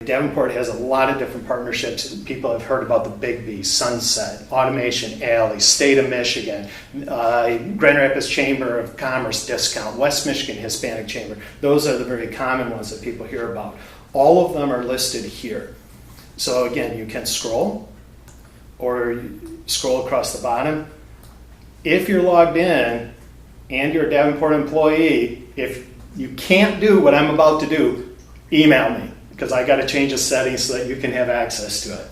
Davenport has a lot of different partnerships. People have heard about the Big B, Sunset, Automation Alley, State of Michigan, Grand Rapids Chamber of Commerce discount, West Michigan Hispanic Chamber. Those are the very common ones that people hear about. All of them are listed here. So again, you can scroll or scroll across the bottom. If you're logged in and you're a Davenport employee, if you can't do what I'm about to do, email me, because I got to change the settings so that you can have access to it.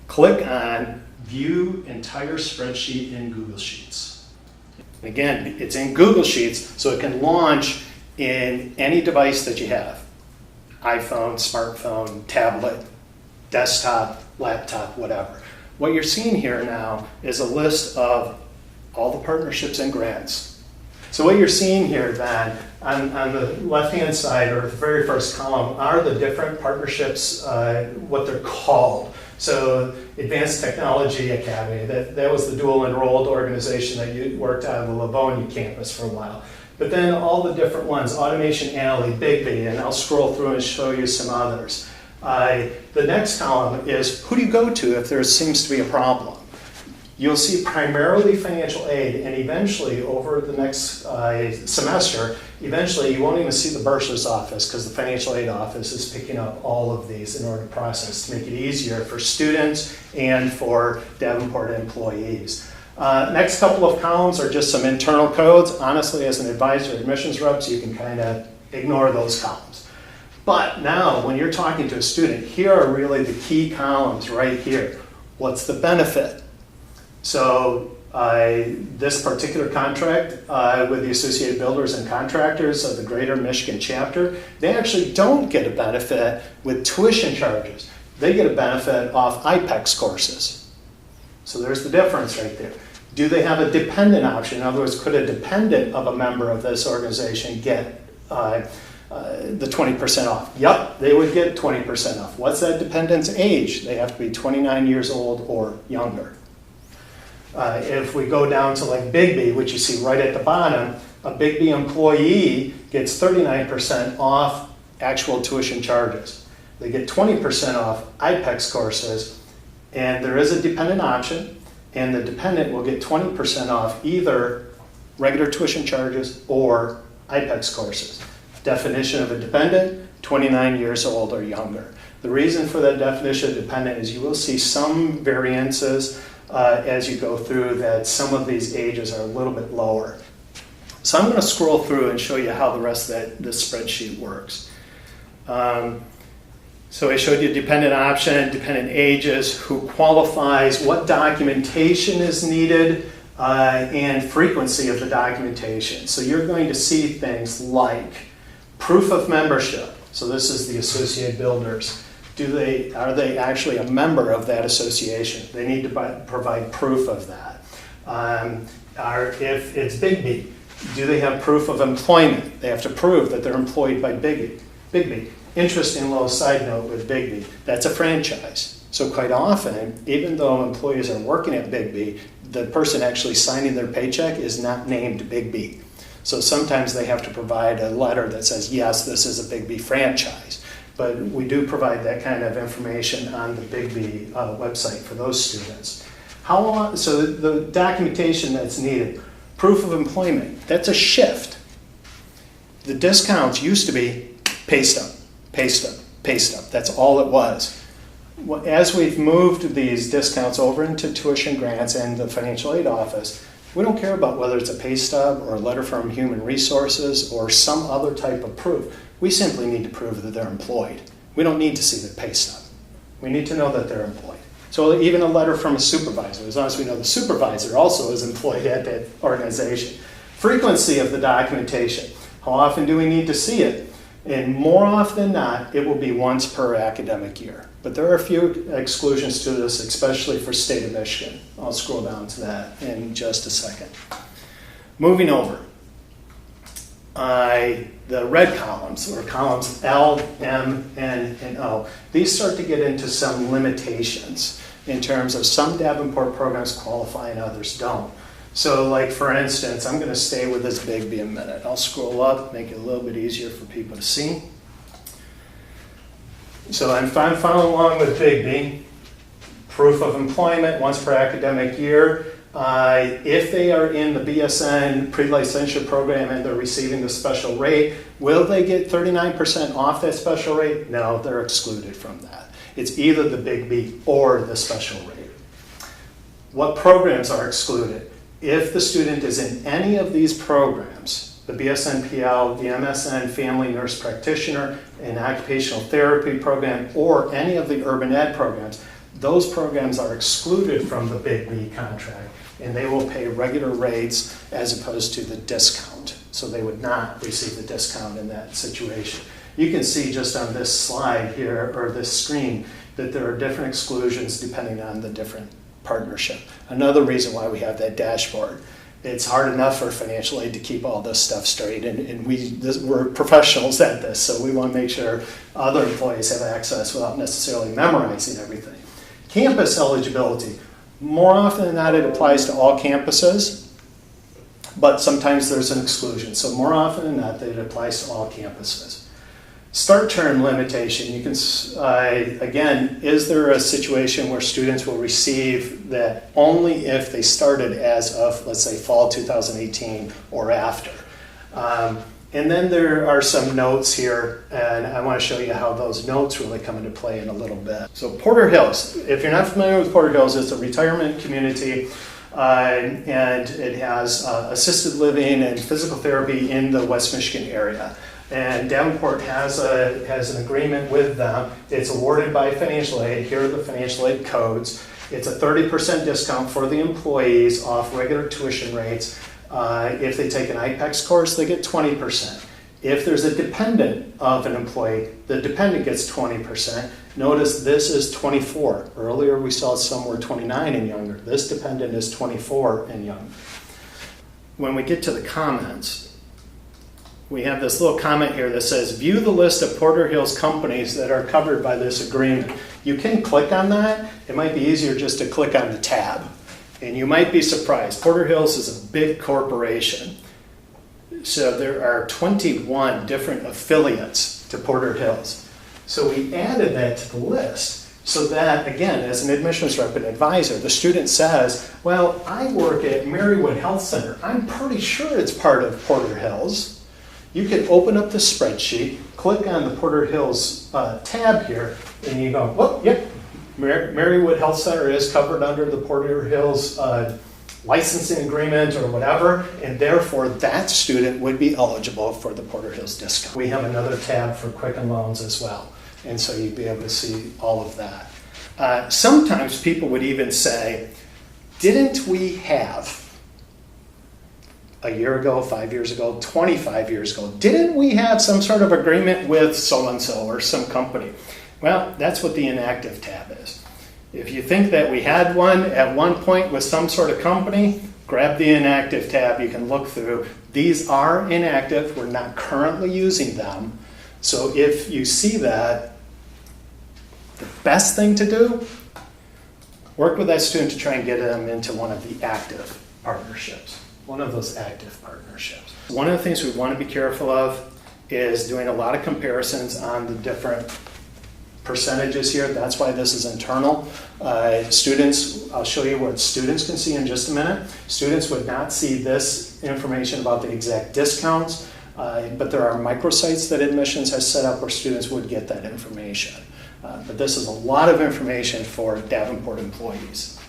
Click on View Entire Spreadsheet in Google Sheets. Again, it's in Google Sheets, so it can launch in any device that you have. iPhone, smartphone, tablet, desktop, laptop, whatever. What you're seeing here now is a list of all the partnerships and grants. So what you're seeing here then, on the left-hand side, or the very first column, are the different partnerships, what they're called. So Advanced Technology Academy, that was the dual enrolled organization that you worked out of the Livonia campus for a while. But then all the different ones, Automation Alley, Big B, and I'll scroll through and show you some others. The next column is, who do you go to if there seems to be a problem? You'll see primarily financial aid, and eventually over the next semester, eventually you won't even see the bursar's office, because the financial aid office is picking up all of these in order to process, to make it easier for students and for Davenport employees. Next couple of columns are just some internal codes. Honestly, as an advisor admissions rep, you can kind of ignore those columns. But now, when you're talking to a student, here are really the key columns right here. What's the benefit? So this particular contract with the Associated Builders and Contractors of the Greater Michigan chapter, they actually don't get a benefit with tuition charges. They get a benefit off IPEX courses. So there's the difference right there. Do they have a dependent option? In other words, could a dependent of a member of this organization get the 20% off? Yep, they would get 20% off. What's that dependent's age? They have to be 29 years old or younger. If we go down to like Big B, which you see right at the bottom, a Big B employee gets 39% off actual tuition charges. They get 20% off IPEX courses, and there is a dependent option, and the dependent will get 20% off either regular tuition charges or IPEX courses. Definition of a dependent, 29 years old or younger. The reason for that definition of dependent is you will see some variances as you go through, that some of these ages are a little bit lower. So I'm going to scroll through and show you how the rest of this spreadsheet works. So I showed you dependent option, dependent ages, who qualifies, what documentation is needed, and frequency of the documentation. So you're going to see things like proof of membership. So this is the Associated Builders. Are they actually a member of that association? They need to provide proof of that. If it's Big B, do they have proof of employment? They have to prove that they're employed by Big B. Interesting little side note with Big B, that's a franchise. So quite often, even though employees are working at Big B, the person actually signing their paycheck is not named Big B. So sometimes they have to provide a letter that says, yes, this is a Big B franchise. But we do provide that kind of information on the Big B website for those students. So the documentation that's needed, proof of employment, that's a shift. The discounts used to be pay stub, pay stub, pay stub. That's all it was. As we've moved these discounts over into tuition grants and the financial aid office, we don't care about whether it's a pay stub or a letter from Human Resources or some other type of proof. We simply need to prove that they're employed. We don't need to see the pay stub. We need to know that they're employed. So even a letter from a supervisor, as long as we know the supervisor also is employed at that organization. Frequency of the documentation. How often do we need to see it? And more often than not, it will be once per academic year. But there are a few exclusions to this, especially for State of Michigan. I'll scroll down to that in just a second. Moving over. The red columns, or columns L, M, N, and O, these start to get into some limitations in terms of some Davenport programs qualify and others don't. So like for instance, I'm going to stay with this Big B a minute. I'll scroll up, make it a little bit easier for people to see. So I'm following along with Big B. Proof of employment once per academic year. If they are in the BSN pre-licensure program and they're receiving the special rate, will they get 39% off that special rate? No, they're excluded from that. It's either the Big B or the special rate. What programs are excluded? If the student is in any of these programs, the BSN-PL, the MSN Family Nurse Practitioner, an occupational therapy program, or any of the urban ed programs, those programs are excluded from the Big B contract, and they will pay regular rates as opposed to the discount. So they would not receive the discount in that situation. You can see just on this slide here, or this screen, that there are different exclusions depending on the different partnership. Another reason why we have that dashboard. It's hard enough for financial aid to keep all this stuff straight, and we're professionals at this, so we want to make sure other employees have access without necessarily memorizing everything. Campus eligibility. More often than not, it applies to all campuses, but sometimes there's an exclusion. So more often than not, it applies to all campuses. Start term limitation. You can, again, is there a situation where students will receive that only if they started as of, let's say, fall 2018 or after? And then there are some notes here, and I want to show you how those notes really come into play in a little bit. So Porter Hills, if you're not familiar with Porter Hills, it's a retirement community, and it has assisted living and physical therapy in the West Michigan area. And Davenport has an agreement with them. It's awarded by financial aid. Here are the financial aid codes. It's a 30% discount for the employees off regular tuition rates. If they take an IPEX course, they get 20%. If there's a dependent of an employee, the dependent gets 20%. Notice this is 24. Earlier we saw some were 29 and younger. This dependent is 24 and younger. When we get to the comments, we have this little comment here that says, view the list of Porter Hills companies that are covered by this agreement. You can click on that. It might be easier just to click on the tab. And you might be surprised. Porter Hills is a big corporation. So there are 21 different affiliates to Porter Hills. So we added that to the list so that, again, as an admissions rep and advisor, the student says, well, I work at Marywood Health Center. I'm pretty sure it's part of Porter Hills. You can open up the spreadsheet, click on the Porter Hills tab here, and you go, well, yep. Marywood Health Center is covered under the Porter Hills licensing agreement or whatever, and therefore that student would be eligible for the Porter Hills discount. We have another tab for Quicken Loans as well, and so you'd be able to see all of that. Sometimes people would even say, didn't we have a year ago, 5 years ago, 25 years ago, didn't we have some sort of agreement with so-and-so or some company? Well, that's what the inactive tab is. If you think that we had one at one point with some sort of company, grab the inactive tab. You can look through. These are inactive. We're not currently using them. So if you see that, the best thing to do, work with that student to try and get them into one of the active partnerships, one of those active partnerships. One of the things we want to be careful of is doing a lot of comparisons on the different percentages here. That's why this is internal. Students, I'll show you what students can see in just a minute. Students would not see this information about the exact discounts, but there are microsites that admissions has set up where students would get that information. But this is a lot of information for Davenport employees.